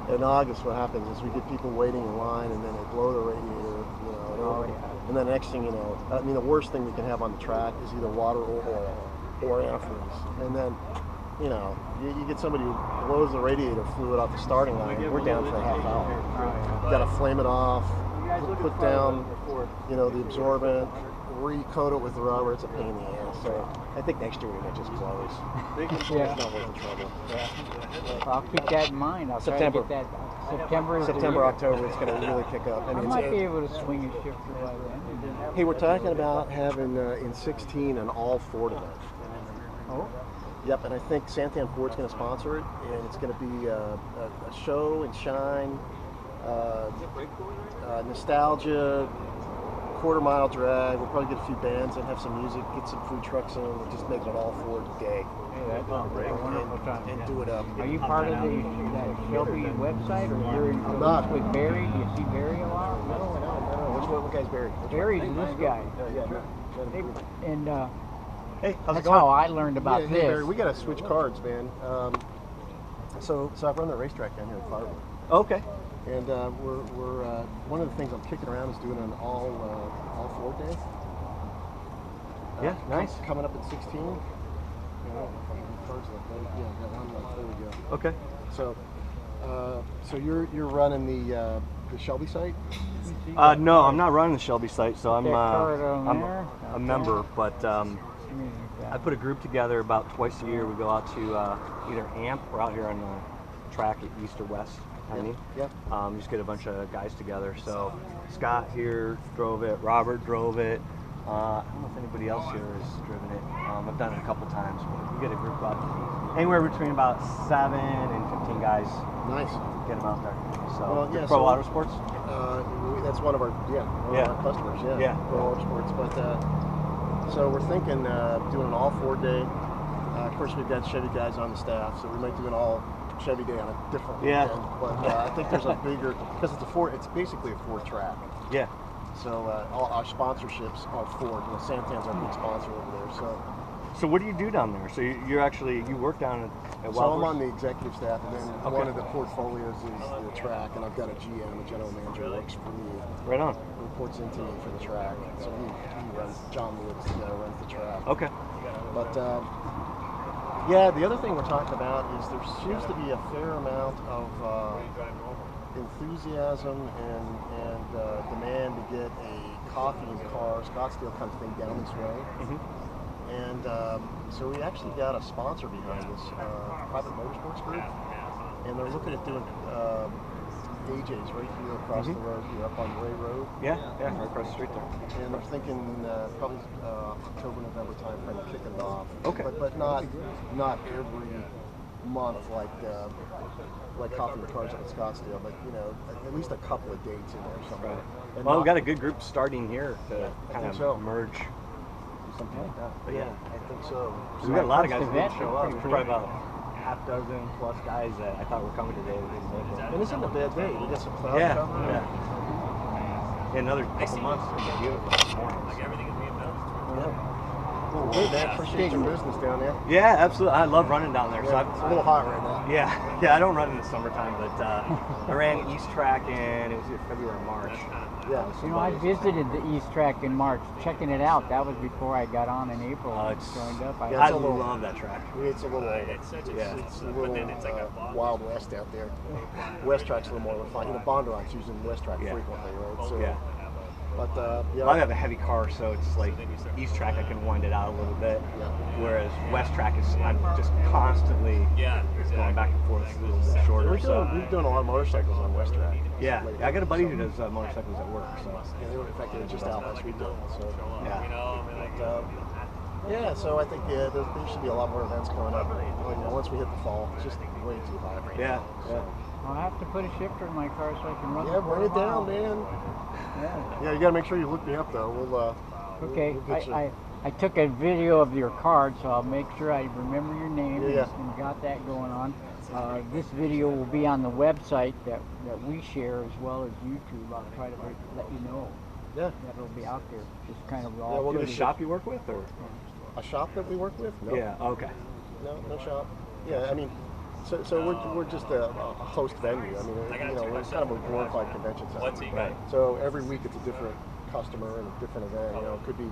In August, what happens is we get people waiting in line, and then they blow the radiator, you know. And then the next thing you know, I mean, the worst thing we can have on the track is either water or oil or antifreeze. And then, you know, you get somebody who blows the radiator fluid off the starting line, we're down for a half hour. You got to flame it off, put down, you know, the absorbent, recoat it with the rubber. It's a pain in the ass. So I think next year we might just close. It's not worth the trouble. Well, I'll keep that in mind. I'll September. Try to get that. September, October, it's going to really kick up. I might be able to swing a shifter by then. Hey, we're talking about having in 16 an all Ford event. Oh. Yep, and I think Santan Ford's going to sponsor it, and it's going to be a show and shine, nostalgia, quarter-mile drag. We'll probably get a few bands and have some music, get some food trucks in. We'll just make it an all Ford day. Hey, that sounds great. And do it up. Are you part of that Shelby website, or you're in cahoots with Barry? Do you see Barry a lot? No. What guy's Barry? Barry's this guy. And hey, how's that's it going? how I learned about Hey, this. Barry, we got to switch cards, man. So I run the racetrack down here in Firewood. Okay. And we're one of the things I'm kicking around is doing an all Ford day. Yeah, nice. Coming up at 16. You know, cards like that. Yeah, got one. There we go. Okay. So you're running the Shelby site? No, I'm not running the Shelby site, so I'm a member, but I put a group together about twice a year. We go out to either AMP, we're out here on the track at East or West. Yep. Just get a bunch of guys together. So Scott here drove it, Robert drove it. I don't know if anybody else here has driven it. I've done it a couple times. But we get a group up anywhere between about 7 and 15 guys. Nice. Get them out there. So Pro Auto Sports. That's one of our our customers. Yeah. Pro Auto Sports. But so we're thinking doing an all Ford day. Of course, we've got Chevy guys on the staff, so we might do an all Chevy day on a different weekend. But I think there's a bigger, because it's a Ford, it's basically a Ford track. Yeah. So all our sponsorships are Ford. You know, Santan's our big sponsor over there. So what do you do down there? So you work down at So I'm on the executive staff, and then one of the portfolios is the track, and I've got a GM, a general manager, who works for me. Right on. Reports into me for the track. So he runs, John Lewis, the guy who runs the track. Okay. But Yeah, the other thing we're talking about is there seems to be a fair amount of enthusiasm and demand to get a coffee and car Scottsdale kind of thing down this way. And so we actually got a sponsor behind this, private motorsports group, and they're looking at doing AJ's right here across the road here up on Ray Road. Yeah, right across the street there. And they're thinking probably October, November time frame to kick it off. Okay. But not every month like Coffee and Cars up at Scottsdale, but you know, at least a couple of dates in there somewhere. Right. Well, we've got a good group starting here to kind of merge. Something like that. But yeah, I think so. We've got a lot of guys that didn't show up. There's probably about half dozen plus guys that I thought were coming today. And it's not a bad day. We got some clouds coming. Yeah. In another couple months, it's gonna be beautiful. Like everything is being built. Yeah. Well, good, man. Appreciate your business down there. Yeah, absolutely. I love running down there. Yeah, So it's a little hot right now. Yeah. I don't run in the summertime, but I ran East Track in, it was either February or March. Yeah. You know, I visited the East Track in March, checking it out. That was before I got on in April. Joined up. Yeah, I love that track. It's a little, it's a little Wild West out there. West Track's a little more refined. You know, Bondurant's using West Track frequently, right? So, yeah. But yeah. I have a heavy car, so it's like East Track I can wind it out a little bit, whereas West Track is I'm just constantly going back and forth a little bit shorter. We're doing a lot of motorcycles on West Track. Yeah, I got a buddy who does motorcycles at work. So in fact, they were just out last weekend. So yeah. Yeah, so I think there should be a lot more events coming up. Once we hit the fall, it's just way too hot. Yeah. I'll have to put a shifter in my car so I can run. Yeah, bring it down, man. Yeah, you gotta make sure you look me up though. Okay, we'll get you. I took a video of your card, so I'll make sure I remember your name and got that going on. This video will be on the website that we share as well as YouTube. I'll try to let you know. Yeah. That it'll be out there. Just kind of raw. Yeah, well, the shop you work with, or a shop that we work with? No. Yeah. Okay. No shop. Yeah, I mean. So we're just a host venue. I mean, you know, we're kind of a glorified convention center. Right. So every week it's a different customer and a different event. You know, it could be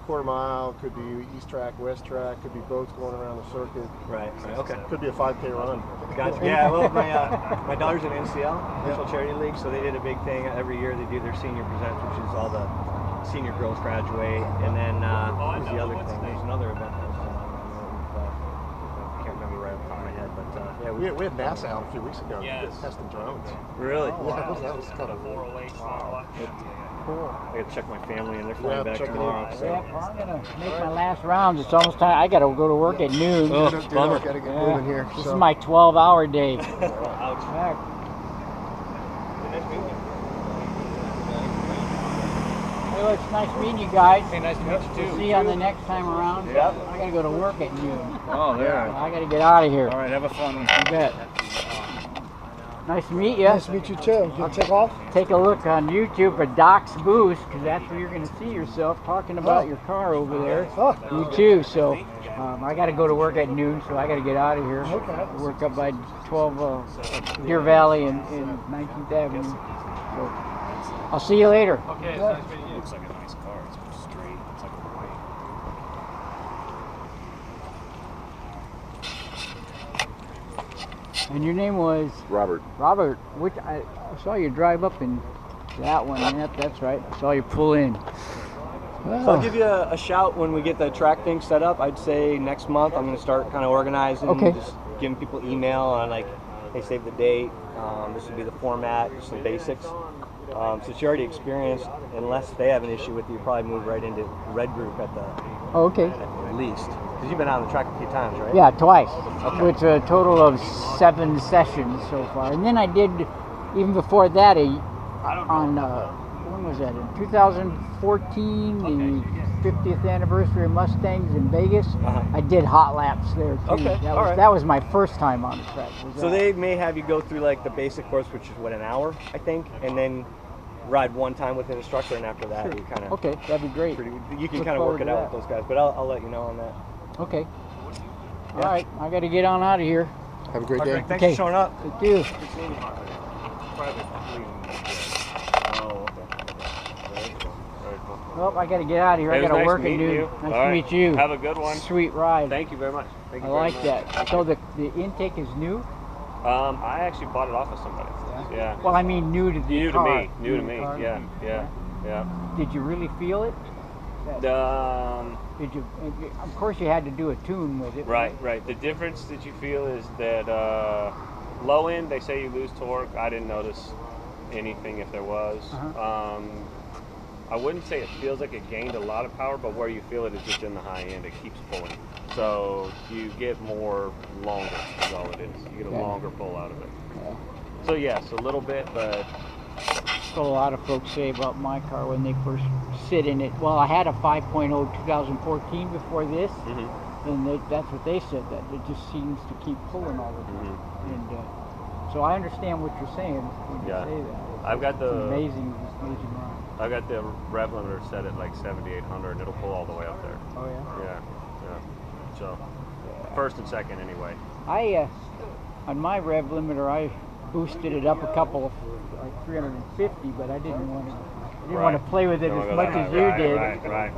quarter mile, could be East Track, West Track, could be boats going around the circuit. Right. Okay. Could be a 5K run. Gotcha. Yeah. Well, my daughter's in NCL, National Charity League, so they did a big thing every year. They do their senior presents, which is all the senior girls graduate, and then what was the other thing? There's another event. Yeah, we had NASA out a few weeks ago testing drones. Really? Yeah, that was kind of Cool. I gotta check my family and they're flying back tomorrow. So. Yeah, well, I'm gonna make my last rounds. It's almost time. I gotta go to work at noon. Oh, bummer. Gotta get moving here. This is my 12-hour day. Ouch. Well, it's nice meeting you guys. Hey, nice to meet you too. We'll see you on the next time around. Yep. I gotta go to work at noon. Oh, there. I gotta get out of here. All right, have a fun one. You bet. Nice to meet you. Nice to meet you too. You'll take off? Take a look on YouTube for Doc's Boost, because that's where you're going to see yourself talking about your car over there. You too. So I got to go to work at noon, so I got to get out of here. Okay. Work up by 12 Deer Valley in 19th Avenue. So I'll see you later. Okay, it's nice meeting you. Looks like a nice car. It's straight. It's like a white. And your name was? Robert. Robert. Which I saw you drive up in that one. Yep, that's right. I saw you pull in. So I'll give you a shout when we get the track thing set up. I'd say next month I'm going to start kind of organizing, just giving people email on like, hey, save the date. This would be the format, just some basics. Since you already experienced, unless they have an issue with you, probably move right into Red Group at the at least. Because you've been out on the track a few times, right? Yeah, twice. Okay. It's a total of 7 sessions so far. And then I did, even before that, on when was that? In 2014, the 50th anniversary of Mustangs in Vegas. I did hot laps there too. Okay, That was my first time on the track. So they may have you go through like the basic course, which is what, an hour, I think, and then ride one time with an instructor, and after that you kind of that'd be great. You can kind of work it out with those guys, but I'll let you know on that. Okay. All right, I got to get on out of here. Have a great day. Thanks for showing up. Thank you. Good seeing you. Private. Oh, okay. Very cool. Very cool. Well, I got to get out of here. It I was got to nice work at meeting noon. you. Nice All to right. meet you. Have a good one. Sweet ride. Thank you very much. Thank I you very like much. that. So the intake is new? I actually bought it off of somebody. Yeah. Well, I mean new to the New to car. me. New to me. car. Yeah. Did you really feel it? Did you? Of course, you had to do a tune with it. Right. The difference that you feel is that low end, they say you lose torque. I didn't notice anything if there was. I wouldn't say it feels like it gained a lot of power, but where you feel it is just in the high end. It keeps pulling. So you get more longer is all it is. You get a longer pull out of it. Yeah. So yes, a little bit, but That's what a lot of folks say about my car when they first sit in it. Well, I had a 5.0 2014 before this, and that's what they said, that it just seems to keep pulling all the time. And so I understand what you're saying when you say that. I've got It's amazing ride. I got the rev limiter set at like 7,800, and it'll pull all the way up there. Oh yeah. Yeah. So first and second anyway. I on my rev limiter, I boosted it up a couple of like 350, but I didn't want to play with it as much as you did. Right.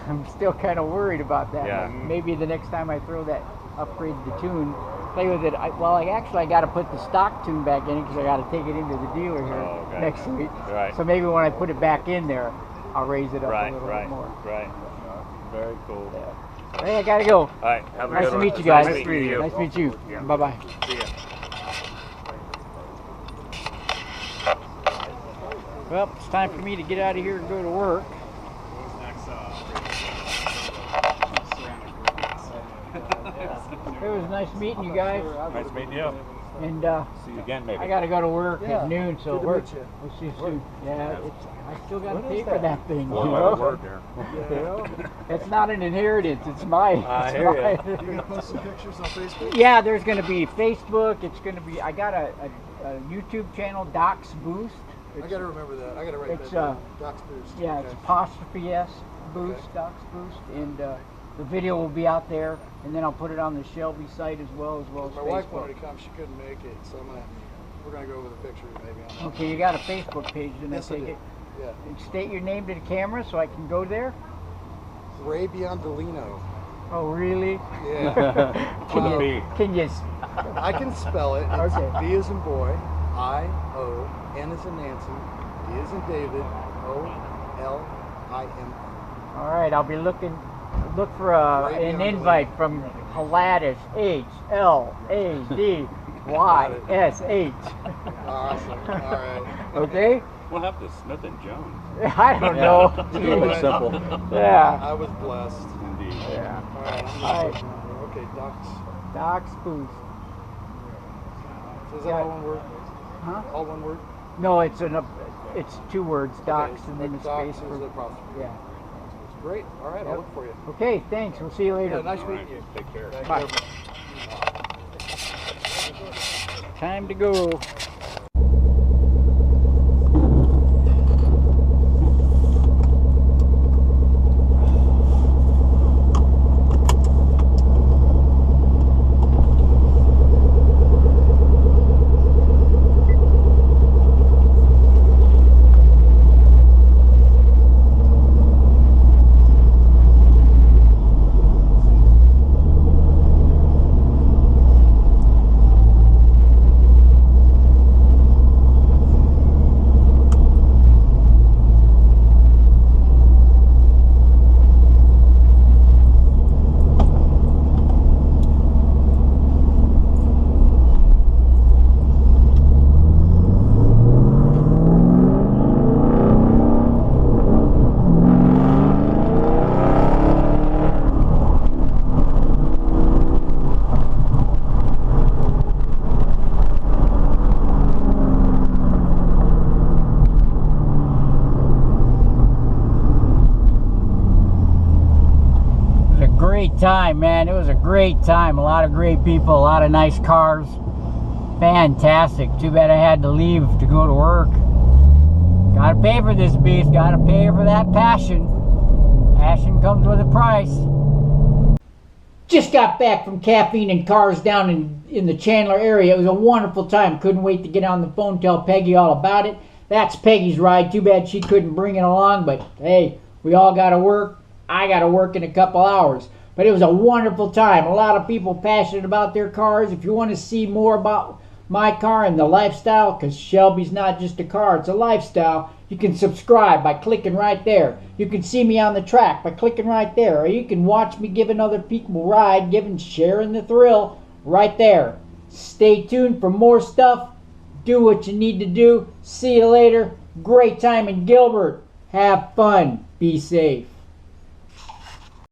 I'm still kind of worried about that. Yeah. Maybe the next time I throw that upgrade the tune, play with it. I got to put the stock tune back in it because I got to take it into the dealer here next week. Right. So maybe when I put it back in there, I'll raise it up a little bit more. Right. Very cool. Yeah. Hey, I gotta go. All right. Have a Nice good to one. meet you guys. Nice to meet you. Nice to meet you. Yeah. Bye bye. See ya. Well, it's time for me to get out of here and go to work. It was nice meeting you guys. Nice meeting you. And See you again, maybe. I got to go to work at noon, so Good to meet you. we'll see you soon. Yeah, I still got to pay for that thing. Work there. It's not an inheritance. It's mine. I hear ya. You gonna post some pictures on Facebook? Yeah, there's going to be Facebook. It's going to be. I got a YouTube channel, Doc's Boost. I gotta remember that. I gotta write It's that down. Doc's Boost. Yeah, it's apostrophe S Boost, Doc's Boost, and the video will be out there, and then I'll put it on the Shelby site as well as My Facebook. wife wanted to come. She couldn't make it, so we're gonna go with a picture maybe. On Okay, you got a Facebook page, then Yes, I I take do. it. Yeah. And state your name to the camera so I can go there. Ray Biondolino. Oh, really? Yeah. Can you? I can spell it. It's Okay. B as in boy, I-O, N as in Nancy, D as in David, O-L-I-M-O. All right, I'll be look for an invite from Hladys, H-L-A-D-Y-S-H. Awesome. All right. Okay? We'll have to Smith and Jones. I don't know. Simple. Yeah. I was blessed. Indeed. Yeah. All right. All right. Okay, Doc's. Doc's Boost. So is that all one word? Huh? All one word? No, it's two words, Doc's, Okay, and then like a Doc's space is for. the apostrophe. Yeah. Great. All right. I'll look for you. Okay, thanks. We'll see you later. Yeah, nice meeting you. Take care. Bye. Time to go. Great time, man. It was a great time. A lot of great people, a lot of nice cars. Fantastic. Too bad I had to leave to go to work. Gotta pay for this beast. Gotta pay for that passion. Passion comes with a price. Just got back from Caffeine and Cars down in the Chandler area. It was a wonderful time. Couldn't wait to get on the phone, tell Peggy all about it. That's Peggy's ride. Too bad she couldn't bring it along, but hey, We all got to work. I got to work in a couple hours. But it was a wonderful time. A lot of people passionate about their cars. If you want to see more about my car and the lifestyle, because Shelby's not just a car, it's a lifestyle, you can subscribe by clicking right there. You can see me on the track by clicking right there. Or you can watch me giving other people a ride, sharing the thrill right there. Stay tuned for more stuff. Do what you need to do. See you later. Great time in Gilbert. Have fun. Be safe.